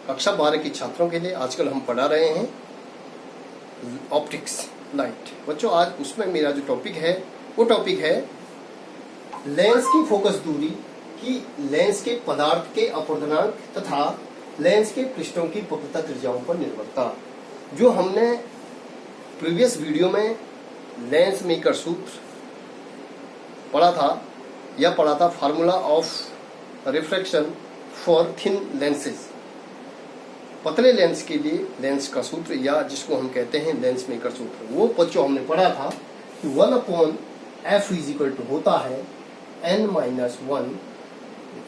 कक्षा 12 के छात्रों के लिए आजकल हम पढ़ा रहे हैं ऑप्टिक्स लाइट। बच्चों आज उसमें मेरा जो टॉपिक है वो टॉपिक है लेंस की फोकस दूरी की लेंस के पदार्थ के अपवर्तनांक तथा लेंस के पृष्ठों की वक्रता त्रिज्याओं पर निर्भरता। जो हमने प्रीवियस वीडियो में लेंस मेकर सूत्र पढ़ा था formula of refraction for thin lenses, पतले लेंस के लिए लेंस का सूत्र या जिसको हम कहते हैं लेंस मेकर सूत्र। वो बच्चों हमने पढ़ा था कि 1/f इक्वल टू होता है n-1।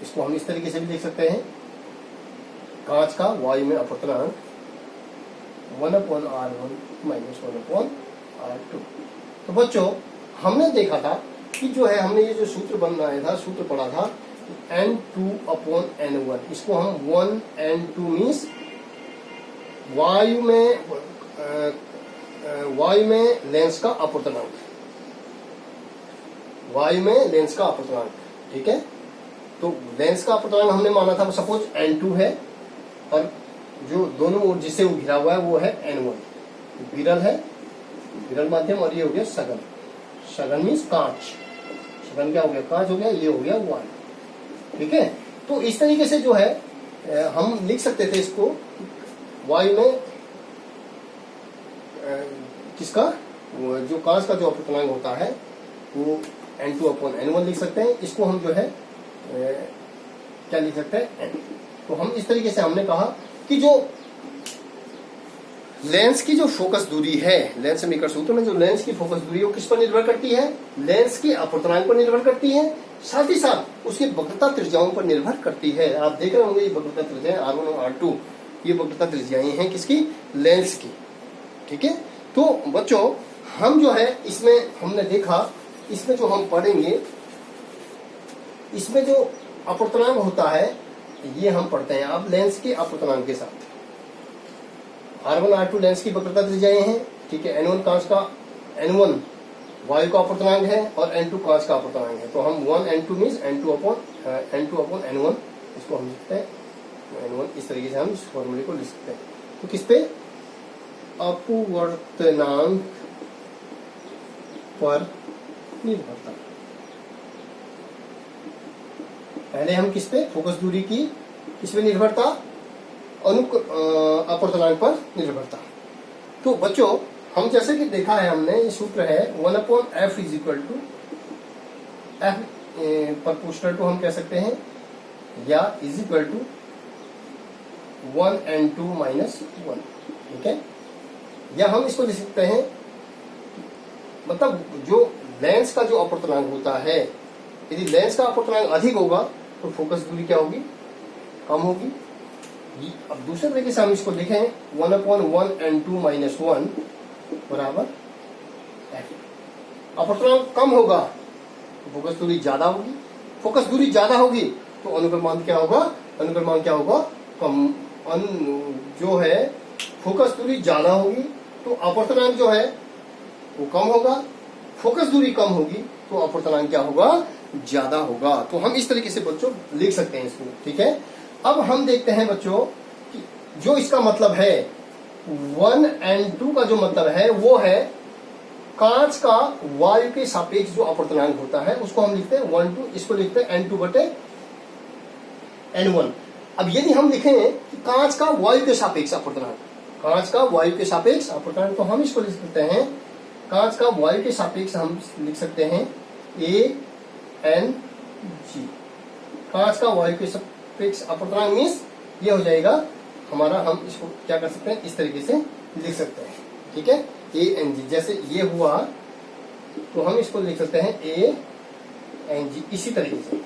इसको हम इस तरीके से भी लिख सकते हैं, कांच का वायु में अपवर्तनांक 1/r1 - 1/r2। तो बच्चों हमने देखा था कि जो है हमने ये जो सूत्र बनाया था, सूत्र पढ़ा था n2/n1। इसको हम 1n2 मीन्स वायु में लेंस का अपवर्तनांक, वायु में लेंस का अपवर्तनांक। ठीक है, तो लेंस का अपवर्तनांक हमने माना था सपोज n2 है और जो दोनों ओर जिससे वो घिरा हुआ है वो है n1। विरल है, विरल माध्यम, और ये हो गया सघन। सघन मीन्स कांच, सघन क्या हो गया, कांच हो गया, ये हो गया वायु। ठीक है, तो इस तरीके से जो है हम लिख सकते थे इसको वायु में किसका, जो कांच का जो अपवर्तनांक होता है वो n2/n1 लिख सकते हैं। इसको हम जो है क्या लिख सकते हैं, n। तो हम इस तरीके से हमने कहा कि जो लेंस की जो फोकस दूरी है, लेंस मेकर सूत्र में जो लेंस की फोकस दूरी है वो किस पर निर्भर करती है, लेंस के अपवर्तनांक पर निर्भर करती है, साथ ही साथ उसकी वक्रता त्रिज्याओं पर निर्भर करती है। आप देख रहे होंगे ये वक्रता त्रिज्याएं R1 और R2, ये वक्रता त्रिज्याएं हैं किसकी, लेंस की। ठीक है, तो बच्चों हम जो है इसमें हमने देखा, इसमें जो हम पढ़ेंगे इसमें जो अपवर्तनांक होता है ये हम पढ़ते हैं आप लेंस के अपवर्तनांक के साथ। R1 R2 लेंस की वक्रता त्रिज्याएं हैं। ठीक है, n1 कांच का, n1 वायु का अपवर्तनांक है और n2 कांच का अपवर्तनांक है। तो हम 1n2 मीन्स n2/n1 इसको हम लिखते हैं n1। इस तरीके से हम इस फॉर्मूले को लिख सकते हैं। तो किस पे, अपवर्तनांक पर निर्भरता। पहले हम किस पे, फोकस दूरी की किस पे निर्भरता, अपवर्तनांक पर निर्भरता। तो बच्चों हम जैसे कि देखा है हमने, ये सूत्र है 1/f equal to f proportional to हम कह सकते हैं, या इज इक्वल टू 1n2 - 1। ठीक है, या हम इसको लिख सकते हैं, मतलब जो लेंस का जो अपवर्तनांक होता है, यदि लेंस का अपवर्तनांक अधिक होगा तो फोकस दूरी क्या होगी, कम होगी। अब दूसरे तरीके से हम इसको लिखें 1/1n2 - 1 बराबर f। अपवर्तनांक कम होगा तो फोकस दूरी ज्यादा होगी, फोकस दूरी ज्यादा होगी तो अनुक्रमांक क्या होगा, अनुक्रमांक क्या होगा, कम। जो है फोकस दूरी ज्यादा होगी तो अपवर्तनांक जो है वो कम होगा, फोकस दूरी कम होगी तो अपवर्तनांक क्या होगा, ज्यादा होगा। तो हम इस तरीके से बच्चों लिख सकते हैं इसको। ठीक है, अब हम देखते हैं बच्चों कि जो इसका मतलब है 1n2 का जो मतलब है वो है कांच का वायु के सापेक्ष जो अपवर्तनांक होता है उसको हम लिखते हैं 1/2, इसको लिखते हैं n2/n1। अब यदि हम लिखें कि कांच का वायु के सापेक्ष अपवर्तनांक, कांच का वायु के सापेक्ष अपवर्तनांक, तो हम इसको लिख सकते हैं, कांच का वायु के सापेक्ष हम लिख सकते हैं ANG। कांच का वायु के सापेक्ष अपवर्तनांक मीन्स ये हो जाएगा हमारा, हम इसको क्या कर सकते हैं, इस तरीके से लिख सकते हैं। ठीक है, ANG जैसे ये हुआ तो हम इसको लिख सकते हैं ANG इसी तरीके से।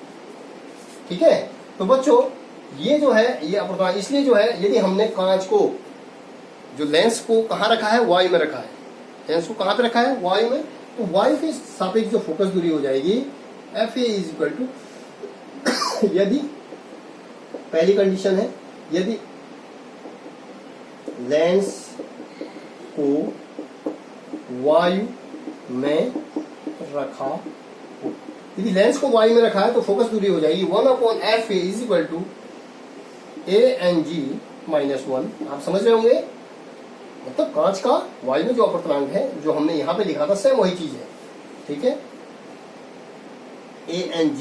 ठीक है, तो बच्चों ये जो है ये अपवर्तनांक, इसलिए जो है यदि हमने कांच को, जो लेंस को कहाँ रखा है, वायु में रखा है, लेंस को कहाँ पे रखा है, वायु में, तो वायु के सापेक्ष जो फोकस दूरी हो जाएगी FA इज इक्वल टू, यदि पहली कंडीशन है यदि लेंस को वायु में रखा हो, यदि लेंस को वायु में रखा है तो फोकस दूरी हो जाएगी 1/f is equal to ANG -1। आप समझ रहे होंगे, मतलब कांच का वायु में जो अपवर्तनांक है जो हमने यहाँ पे लिखा था सेम वही चीज है। ठीक है, ANG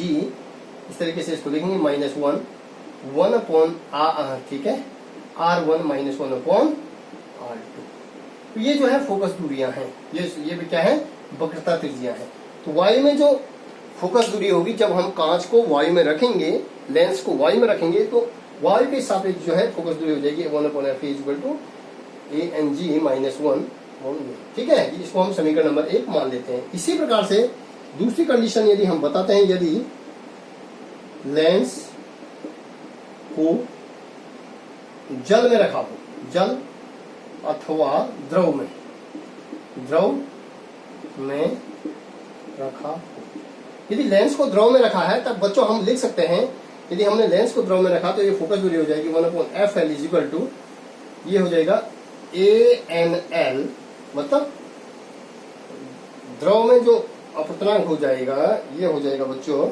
इस तरीके से इसको लिखेंगे -1 1/r, ठीक है, R1 -1/R2। तो ये जो है फोकस दूरियां हैं, ये भी क्या है, वक्रता त्रिज्या है। तो वायु में जो फोकस दूरी होगी, जब हम कांच को वायु में रखेंगे, लेंस को वायु में रखेंगे, तो वायु के सापेक्ष जो है फोकस दूरी हो जाएगी 1/Fa = ANG -1। ठीक है, इसको हम समीकरण नंबर 1 मान लेते हैं। इसी प्रकार से दूसरी कंडीशन यदि हम बताते हैं, यदि लेंस को जल में रखा हो, जल अथवा द्रव में रखा हो, यदि लेंस को द्रव में रखा है तब बच्चों हम लिख सकते हैं, यदि हमने लेंस को द्रव में रखा तो ये फोकस दूरी हो जाएगी 1/FL = ये हो जाएगा ANL, मतलब द्रव में जो अपवर्तनांक हो जाएगा ये हो जाएगा बच्चों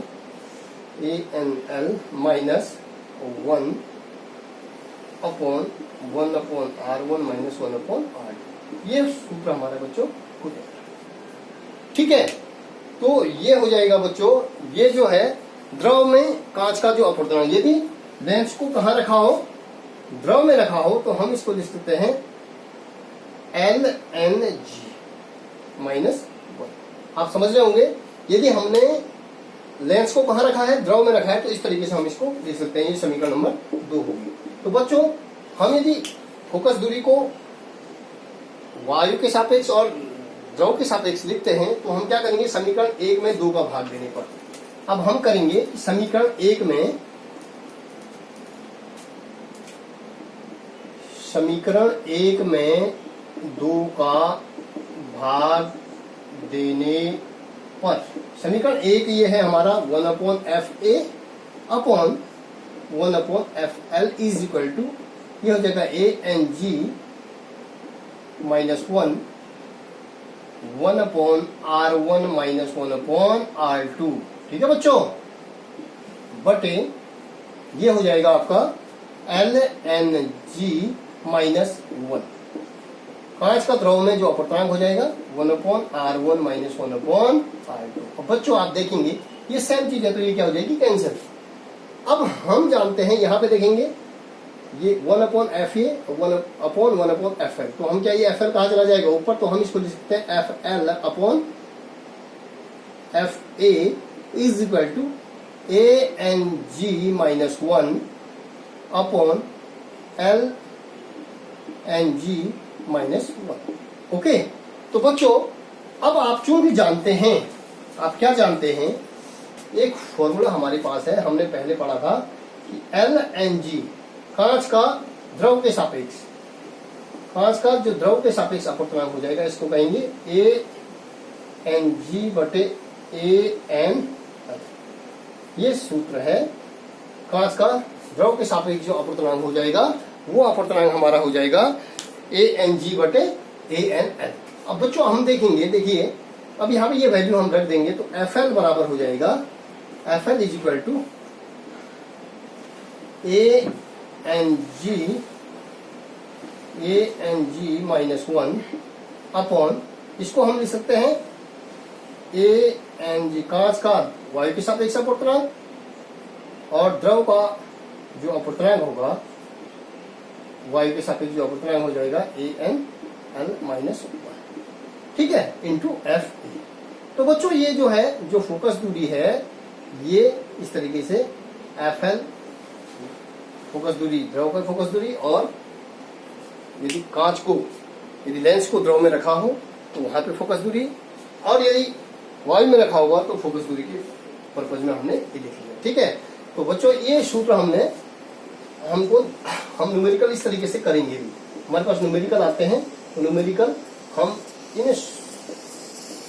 ANL -1/1/R1 -1/R2। ये सूत्र हमारा बच्चों हो जाएगा। ठीक है, तो ये हो जाएगा बच्चों, ये जो है द्रव में कांच का जो अपवर्तनांक, यदि लेंस को कहाँ रखा हो, द्रव में रखा हो, तो हम इसको लिख सकते हैं LNG -1। आप समझ रहे होंगे, यदि हमने लेंस को कहाँ रखा है, द्रव में रखा है, तो इस तरीके से हम इसको लिख सकते हैं। ये समीकरण नंबर 2 होगी। तो बच्चों हम यदि फोकस दूरी को वायु के सापेक्ष और द्रव के सापेक्ष लिखते हैं, तो हम क्या करेंगे, समीकरण 1 में 2 का भाग देने पर। अब हम करेंगे समीकरण 1 में 2 का भाग देने पर, समीकरण 1 ये है हमारा 1/FA अपॉन 1/FL = ये हो जाएगा ANG -1 1/R1 -1/R2। ठीक है बच्चों, बटे ये हो जाएगा आपका LNG -1। कांच का द्रव में जो अपवर्तनांक हो जाएगा 1/R1 -1/R2। अब बच्चों आप देखेंगे ये सेम चीज है, तो ये क्या हो जाएगी, कैंसिल। अब हम जानते हैं, यहाँ पे देखेंगे ये 1/FA 1/FL, तो हम क्या, ये FL कहाँ चला जाएगा ऊपर, तो हम इसको लिख सकते हैं FL/FA = ANG -1/LNG -1। ओके, तो बच्चों अब आप जो भी जानते हैं, आप क्या जानते हैं, एक फॉर्मूला हमारे पास है, हमने पहले पढ़ा था कि LNG कांच का द्रव के सापेक्ष, कांच का जो द्रव के सापेक्ष अपवर्तनांक हो जाएगा, इसको कहेंगे ANG/ANL। ये सूत्र है, कांच का द्रव के सापेक्ष जो अपवर्तनांक हो जाएगा, वो अपवर्तनांक हमारा हो जाएगा ANG/ANL। अब बच्चों हम देखेंगे, देखिए अब यहाँ पे ये वैल्यू हम रख देंगे, तो FL बराबर हो जाएगा, FL = ANG -1 अपॉन, इसको हम लिख सकते हैं ANG कांच का वायु के सापेक्ष अपवर्तनांक और द्रव का जो अपवर्तनांक होगा, वायु के सापेक्ष जो अपवर्तनांक हो जाएगा ANL -1, ठीक है, इंटू FA। तो बच्चों ये जो है, जो फोकस दूरी है, ये इस तरीके से FL फोकस दूरी, द्रव का फोकस दूरी, और यदि कांच को, यदि लेंस को द्रव में रखा हो तो वहां पे फोकस दूरी, और यदि वायु में रखा होगा तो फोकस दूरी के पर्पज में हमने ये लिख लिया। ठीक है, तो बच्चों ये सूत्र हम न्यूमेरिकल इस तरीके से करेंगे भी। हमारे पास न्यूमेरिकल आते हैं, तो न्यूमेरिकल हम इन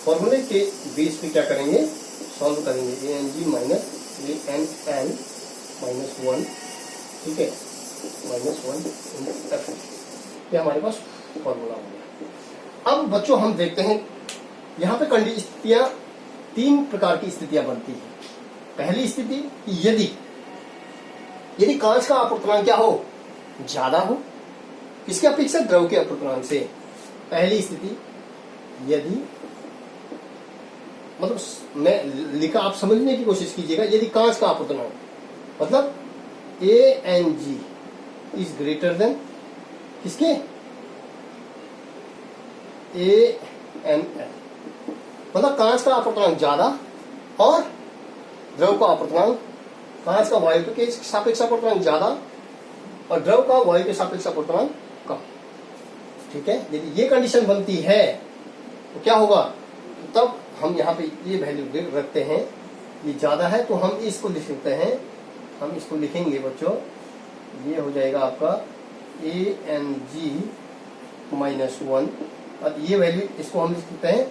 फॉर्मूले के बेस पे क्या करेंगे, सॉल्व करेंगे। ANG -ANL -1, ठीक है, -1 FA, ये हमारे पास फॉर्मूला हो गया। अब बच्चों हम देखते हैं, यहाँ पे स्थितियां, 3 प्रकार की स्थितियां बनती हैं। पहली स्थिति, यदि कांच का अपवर्तनांक क्या हो, ज्यादा हो, किसके अपेक्षा? द्रव के अपूर्णांक से। पहली स्थिति, यदि मतलब मैं लिखा, आप समझने की कोशिश कीजिएगा, यदि कांच का अपूर्णांक मतलब ANG इज ग्रेटर देन किसके? ANL, मतलब कांच का अपूर्णांक ज्यादा और द्रव का अपूर्णांक, कांच का वायु के सापेक्ष अपूर्णांक ज्यादा और द्रव का वायु के सापेक्ष अपूर्णांक कम। ठीक है, यदि ये कंडीशन बनती है तो क्या होगा? तो तब हम यहाँ पे ये वैल्यू रखते हैं, ये ज्यादा है तो हम इसको लिख सकते हैं, हम इसको लिखेंगे बच्चों, ये हो जाएगा आपका ANG -1 और ये वैल्यू इसको हम लिख सकते हैं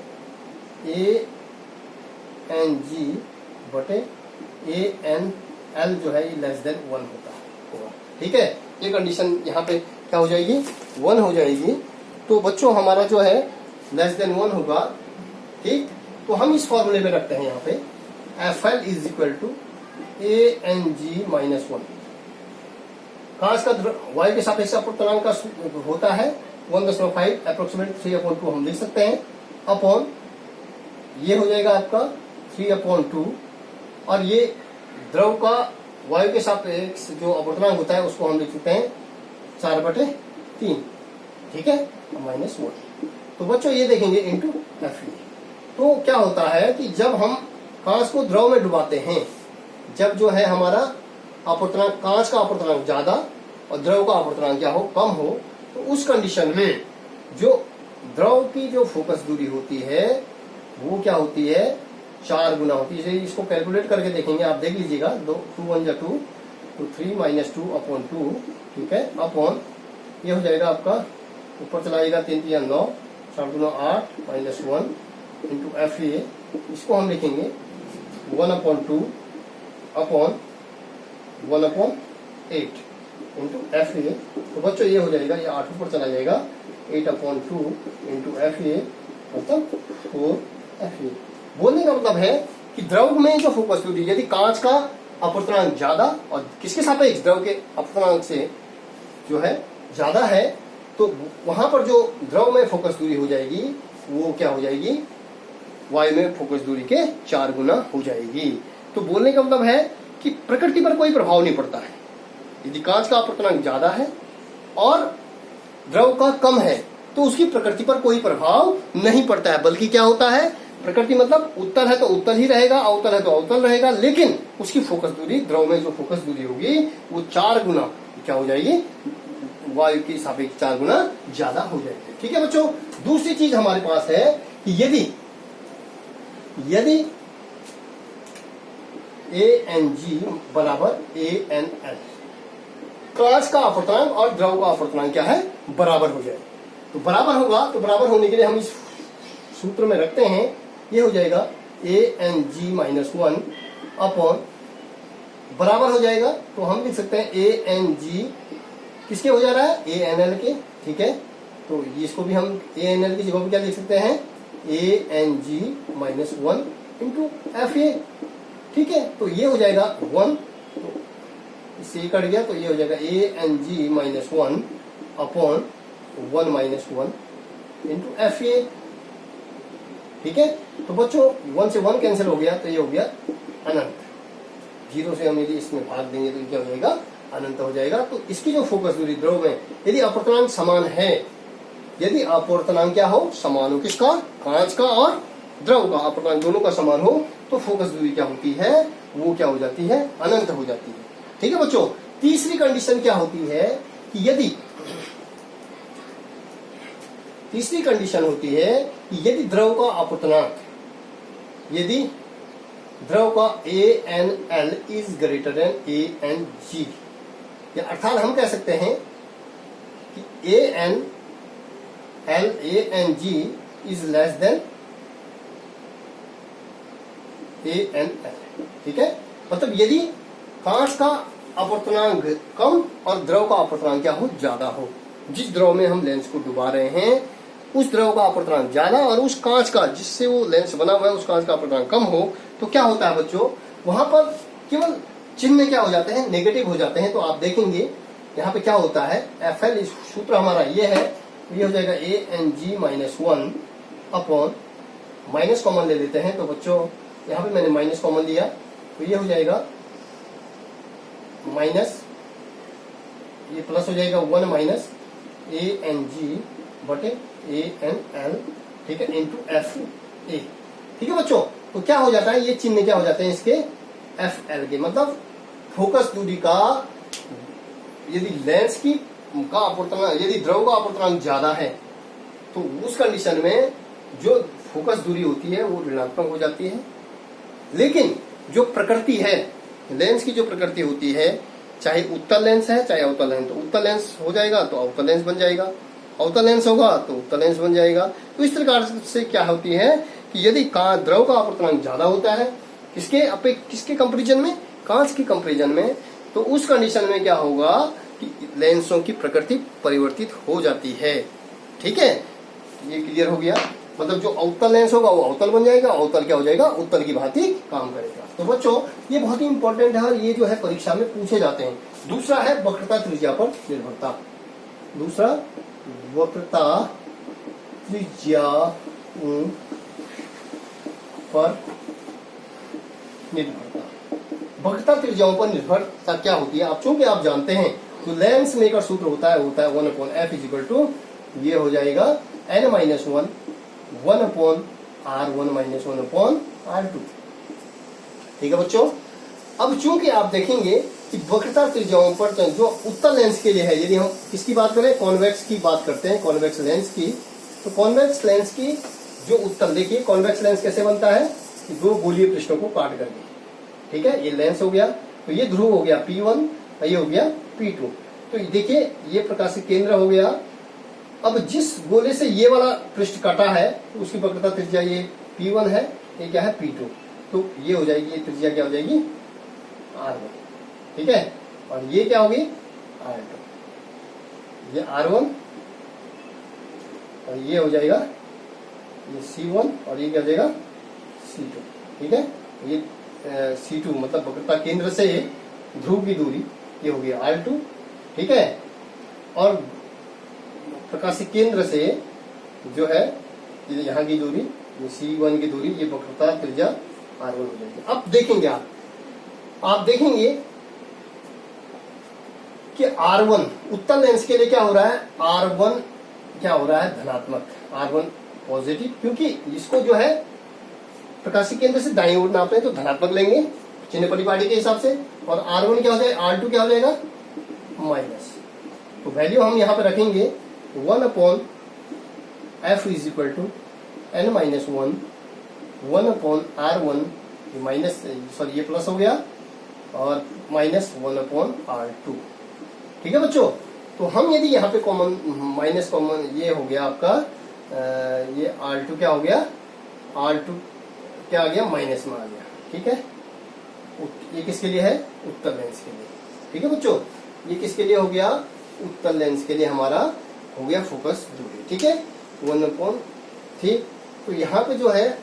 ANG बटे ANL जो है ये लेस देन 1 होगा। ठीक है, ये कंडीशन यहाँ पे क्या हो जाएगी? 1 हो जाएगी। तो बच्चों हमारा जो है लेस देन 1 होगा। ठीक, तो हम इस फॉर्मूले में रखते हैं यहाँ पे FL is equal to ANG -1। कांच का वायु के सापेक्ष अपूर्णांक का होता है 1.5 अप्रोक्सीमेट 3/2 हम लिख सकते हैं, अपॉन ये हो जाएगा आपका 3/2 और ये द्रव का वायु के सापेक्ष जो अपूर्णांक होता है उसको हम लिख सकते हैं 4/3। ठीक है, -1। तो बच्चों ये देखेंगे इंटू Fe। तो क्या होता है कि जब हम कांच को द्रव में डुबाते हैं, जब जो है हमारा अपूर्णांक, कांच का अपूर्णांक ज्यादा और द्रव का अपूर्णांक क्या हो? कम हो, तो उस कंडीशन में जो द्रव की जो फोकस दूरी होती है वो क्या होती है? 4 गुना होती है। इसको कैलकुलेट करके देखेंगे, आप देख लीजिएगा, 2 1 जा 2 तो 3 -2/2। ठीक है, अपॉन ये हो जाएगा आपका, ऊपर चलाएगा 3 3 9 4 2 8 -1 इंटू Fe। इसको हम लिखेंगे 1/2 अपॉन 1/8 इंटू Fe। तो बच्चों ये हो जाएगा, ये 8 ऊपर चला जाएगा, 8/2 इंटू Fe मतलब 4 Fe। बोलने का मतलब है कि द्रव में जो फोकस दूरी, यदि कांच का अपूर्णांक ज्यादा और किसके सापेक्ष? द्रव के अपूर्णांक से जो है ज्यादा है, तो वहां पर जो द्रव में फोकस दूरी हो जाएगी वो क्या हो जाएगी? वायु में फोकस दूरी के 4 गुना हो जाएगी। तो बोलने का मतलब है कि प्रकृति पर कोई प्रभाव नहीं पड़ता है। यदि कांच का अपूर्णांक ज्यादा है और द्रव का कम है तो उसकी प्रकृति पर कोई प्रभाव नहीं पड़ता है, बल्कि क्या होता है? प्रकृति मतलब उत्तल है तो उत्तल ही रहेगा, अवतल है तो अवतल रहेगा, लेकिन उसकी फोकस दूरी, द्रव में जो फोकस दूरी होगी वो 4 गुना क्या हो जाएगी? वायु की सापेक्ष 4 गुना ज्यादा हो जाएगी। ठीक है बच्चों, दूसरी चीज हमारे पास है कि यदि ANG बराबर ANL, कांच का अपूर्णांक और द्रव का अपूर्णांक क्या है? बराबर हो जाए। तो बराबर होगा, तो बराबर होने के लिए हम इस सूत्र में रखते हैं, ये हो जाएगा ANG -1 अपॉन बराबर हो जाएगा, तो हम लिख सकते हैं ANG किसके हो जा रहा है? ANL के। ठीक है, तो इसको भी हम ANL की जगह पर क्या लिख सकते हैं? ANG -1 into Fa। ठीक है, तो ये हो जाएगा 1, तो इससे कट गया, तो ये हो जाएगा ANG -1 अपॉन 1 -1 इंटू Fa। ठीक है, तो बच्चों 1 से 1 कैंसिल हो गया, तो ये हो गया अनंत। 0 से हम यदि इसमें भाग देंगे तो क्या हो जाएगा? अनंत हो जाएगा। तो इसकी जो फोकस दूरी द्रव में, यदि अपूर्णांक समान है, यदि अपूर्णांक क्या हो? समान हो, किसका? कांच का और द्रव का अपूर्णांक दोनों का समान हो, तो फोकस दूरी क्या होती है? वो क्या हो जाती है? अनंत हो जाती है। ठीक है बच्चों, तीसरी कंडीशन क्या होती है कि यदि तीसरी कंडीशन होती है कि यदि द्रव का अपूर्णांक, यदि द्रव का ANL is greater than ANG, या अर्थात हम कह सकते हैं कि ANG is less than ANL। ठीक है, मतलब यदि कांच का अपूर्णांक कम और द्रव का अपूर्णांक क्या हो? ज्यादा हो। जिस द्रव में हम लेंस को डुबा रहे हैं उस द्रव का अपूर्णांक ज्यादा और उस कांच का जिससे वो लेंस बना हुआ है उस कांच का अपूर्णांक कम हो, तो क्या होता है बच्चों? वहां पर केवल चिन्ह क्या हो जाते हैं? नेगेटिव हो जाते हैं। तो आप देखेंगे यहाँ पे क्या होता है, एफ एल सूत्र हमारा ये है, ये हो जाएगा A N G minus one upon, minus common ले लेते हैं तो बच्चों यहाँ पे मैंने माइनस कॉमन लिया तो ये हो जाएगा माइनस, ये प्लस हो जाएगा 1 माइनस ए एन जी बटे ए एन एल, ठीक है, इंटू एफ ए। ठीक है बच्चों, तो क्या हो जाता है, ये चिन्ह क्या हो जाते हैं इसके, एफ एल के, मतलब फोकस दूरी का, यदि लेंस की का अपवर्तनांक, यदि द्रव का अपवर्तनांक ज्यादा है तो उस कंडीशन में जो फोकस दूरी होती है वो ऋणात्मक हो जाती है। लेकिन जो प्रकृति है लेंस की, जो प्रकृति होती है, चाहे उत्तल लेंस है चाहे अवतल लेंस, तो उत्तल लेंस हो जाएगा तो अवतल लेंस बन जाएगा, अवतल लेंस होगा तो उत्तल लेंस बन जाएगा। तो इस प्रकार से क्या होती है कि यदि द्रव का अपवर्तनांक ज्यादा होता है किसके कंपेरिजन में, कांच की कंपेरिजन में, तो उस कंडीशन में क्या होगा कि लेंसों की प्रकृति परिवर्तित हो जाती है। ठीक है, ये क्लियर हो गया। मतलब जो अवतल लेंस होगा वो अवतल बन जाएगा, अवतल क्या हो जाएगा, उत्तल की भांति काम करेगा। तो बच्चों ये बहुत ही इंपॉर्टेंट है और ये जो है परीक्षा में पूछे जाते हैं। दूसरा है वक्रता त्रिज्या पर निर्भरता, दूसरा वक्रता त्रिज्या पर निर्भरता। वक्रता त्रिज्याओं पर निर्भरता क्या होती है, आप चूंकि आप जानते हैं तो लेंस में का सूत्र होता है 1/f इक्वल टू, ये हो जाएगा n minus 1/r1 minus 1/r2। ठीक है बच्चों, अब चूंकि आप देखेंगे कि वक्रता त्रिज्याओं पर जो उत्तल लेंस के लिए है, यदि हम किसकी बात करें, कॉन्वेक्स की बात करते हैं, कॉन्वेक्स लेंस की, तो कॉन्वेक्स लेंस की जो उत्तल, देखिए कॉन्वेक्स लेंस कैसे बनता है कि दो गोलीय पृष्ठों को काट करके, ठीक है, ये लेंस हो गया, तो ये ध्रुव हो गया P1, ये हो गया P2। तो देखिए ये प्रकाशिक केंद्र हो गया। अब जिस गोले से ये वाला पृष्ठ काटा है तो उसकी वक्रता त्रिज्या ये P1 है, ये क्या है P2, तो ये हो जाएगी, ये त्रिज्या क्या हो जाएगी R1, ठीक है, और ये क्या होगी R2, ये R1 और ये हो जाएगा ये C1 और ये क्या हो जाएगा C2। ठीक है, ये C2 मतलब वक्रता केंद्र से ध्रुव की दूरी ये हो गया R2, ठीक है, और प्रकाशिक केंद्र से जो है ये यहाँ की दूरी, ये C1 की दूरी, ये वक्रता त्रिज्या R1 हो जाएगी। अब देखेंगे आप देखेंगे कि R1 उत्तल लेंस के लिए क्या हो रहा है, R1 क्या हो रहा है धनात्मक, R1 पॉजिटिव, क्योंकि इसको जो है प्रकाशिक केंद्र से दाईं ओर नापे तो धनात्मक लेंगे चिन्ह परिपाटी के हिसाब से, और R1 क्या हो जाएगा, R2 क्या हो जाएगा माइनस। तो वैल्यू हम यहाँ पे रखेंगे 1/f is equal to n minus 1/r1, minus sorry ये प्लस हो गया, और माइनस 1/r2। ठीक है बच्चों, तो हम यदि यहाँ पे कॉमन माइनस कॉमन, ये हो गया आपका ये R2 क्या हो गया, R2 क्या आ गया माइनस में आ गया। ठीक है, ये किसके लिए है, उत्तल लेंस के लिए। ठीक है बच्चों, ये किसके लिए हो गया, उत्तल लेंस के लिए हमारा हो गया फोकस दूरी। ठीक है, 1/, ठीक। तो यहाँ पे जो है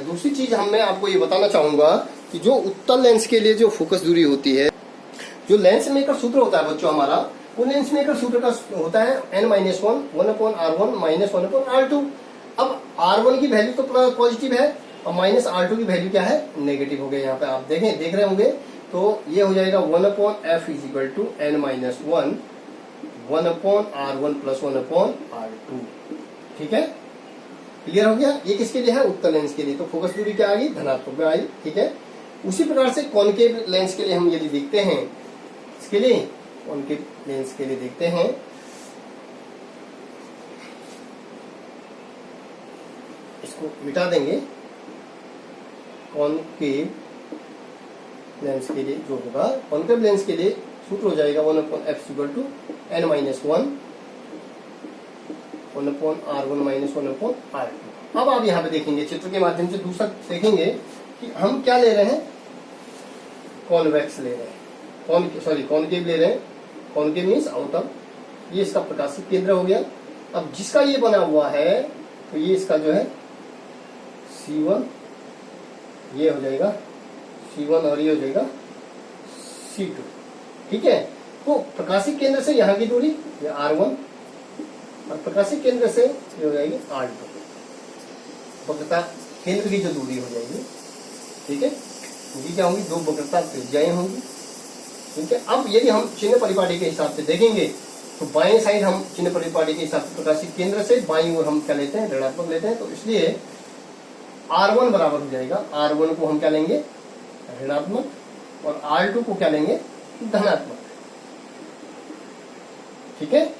दूसरी चीज मैं आपको ये बताना चाहूंगा कि जो उत्तल लेंस के लिए जो फोकस दूरी होती है, जो लेंस मेकर सूत्र होता है बच्चों हमारा, वो लेंस मेकर सूत्र का होता है n-1 1/r1 माइनस 1/r2। अब R1 की वैल्यू तो पॉजिटिव है और माइनस R2 की वैल्यू क्या है, नेगेटिव हो गया। यहाँ पे आप देख रहे होंगे, तो ये हो जाएगा 1/f is equal to n-1 1/r1 plus 1/r2। ठीक है, क्लियर हो गया। ये किसके लिए है, उत्तल लेंस के लिए। तो फोकस दूरी क्या आ गई, धनात्मक में आई। ठीक है, उसी प्रकार से कॉनकेव लेंस के लिए हम यदि देखते हैं, इसके लिए कॉनकेव लेंस के लिए देखते हैं, इसको मिटा देंगे। कॉनकेव लेंस के लिए जो होगा, कॉनकेव लेंस के लिए सूत्र हो जाएगा 1/f equal to n-1 1/r1 minus 1/r2। अब आप यहाँ पे देखेंगे चित्र के माध्यम से दूसरा देखेंगे कि हम क्या ले रहे हैं, कॉन्वेक्स ले रहे हैं, कॉनकेव ले रहे हैं। कॉनकेव मीन्स अवतल, ये इसका प्रकाशिक केंद्र हो गया। अब जिसका ये बना हुआ है तो ये इसका जो है C1, ये हो जाएगा C1 और ये हो जाएगा C2। ठीक है, तो प्रकाशिक केंद्र से यहाँ की दूरी ये R1 और प्रकाशिक केंद्र से ये हो जाएगी R2, वक्रता केंद्र की जो दूरी हो जाएगी। ठीक है, ये क्या होंगी, दो वक्रता त्रिज्याएं होंगी। ठीक है, अब यदि हम चिन्ह परिपाटी के हिसाब से देखेंगे तो बाएं साइड हम चिन्ह परिपाटी के हिसाब से प्रकाशिक केंद्र से बाईं ओर हम क्या लेते हैं, ऋणात्मक लेते हैं। तो इसलिए R1 बराबर हो जाएगा, R1 को हम क्या लेंगे, ऋणात्मक, और R2 को क्या लेंगे, धनात्मक। ठीक है,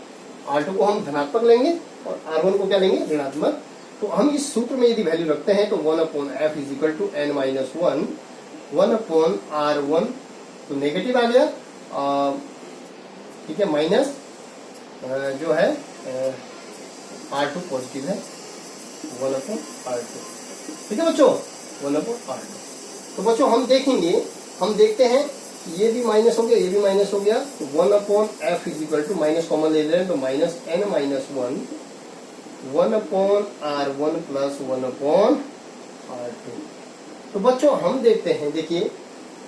R2 को हम धनात्मक लेंगे और R1 को क्या लेंगे, ऋणात्मक। तो हम इस सूत्र में यदि वैल्यू रखते हैं तो 1/f = n-1, 1/r1 तो नेगेटिव आ गया, ठीक है, माइनस जो है R2 पॉजिटिव है, 1/r2। ठीक है बच्चों, 1/r2। तो बच्चों हम देखते हैं ये भी माइनस हो गया, ये भी माइनस हो गया। तो 1/f = माइनस कॉमन ले रहे हैं तो -n-1, 1/r1 + 1/r2। तो बच्चों हम देखते हैं, देखिए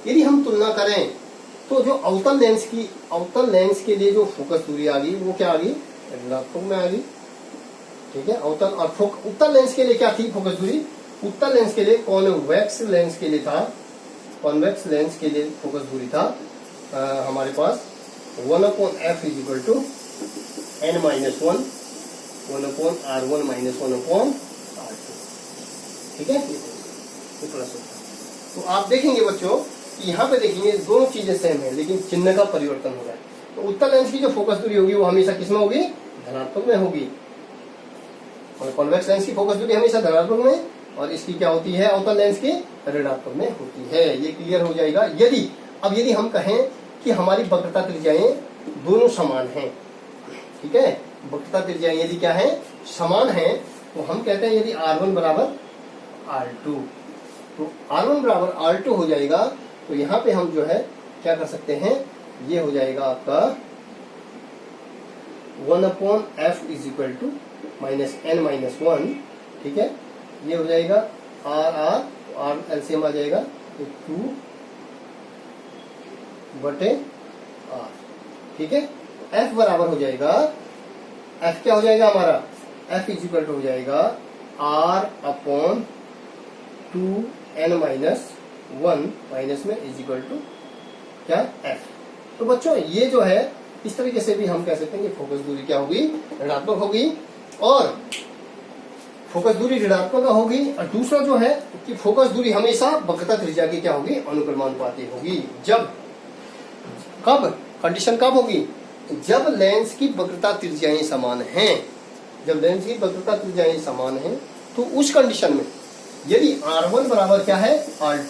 यदि हम तुलना करें तो जो अवतल लेंस के लिए जो फोकस दूरी आ गई वो क्या आ गई, ऋणात्मक में आ गई। ठीक है, अवतल और उत्तल लेंस के लिए क्या थी फोकस दूरी, उत्तल लेंस के लिए कॉन्वेक्स लेंस के लिए था, कॉन्वेक्स लेंस के लिए फोकस दूरी था हमारे पास 1/f = n-1, 1/r1 - 1/r2। ठीक है, ये प्लस होता है। तो आप देखेंगे बच्चों कि यहाँ पे देखेंगे दोनों चीजें सेम है लेकिन चिन्ह का परिवर्तन हो रहा है। तो उत्तल लेंस की जो फोकस दूरी होगी वो हमेशा किसमें होगी, धनात्मक में होगी, और कॉन्वेक्स लेंस की फोकस दूरी हमेशा धनात्मक में, और इसकी क्या होती है, अवतल लेंस की ऋणात्मक में होती है। ये क्लियर हो जाएगा। यदि हम कहें कि हमारी वक्रता त्रिज्याएं दोनों समान हैं, ठीक है, वक्रता त्रिज्याएं यदि क्या है, समान है, तो हम कहते हैं यदि R1 = R2, तो R1 = R2 हो जाएगा। तो यहाँ पे हम जो है क्या कर सकते हैं, ये हो जाएगा आपका 1/f = -n-1। ठीक है, ये हो जाएगा R एलसीएम आ जाएगा 2/r। ठीक है, F बराबर हो जाएगा, F क्या हो जाएगा हमारा, F = हो जाएगा R/2n-1 माइनस में = क्या, F। तो बच्चों ये जो है इस तरीके से भी हम कह सकते हैं कि फोकस दूरी क्या होगी, ऋणात्मक होगी, और फोकस दूरी ऋणात्मक होगी। और दूसरा जो है कि फोकस दूरी हमेशा वक्रता त्रिज्या की क्या होगी, अनुक्रमानुपाती होगी। कंडीशन कब होगी, जब लेंस की वक्रता त्रिज्याएं समान हैं। जब लेंस की वक्रता त्रिज्याएं समान हैं तो उस कंडीशन में यदि R1 बराबर क्या है, R2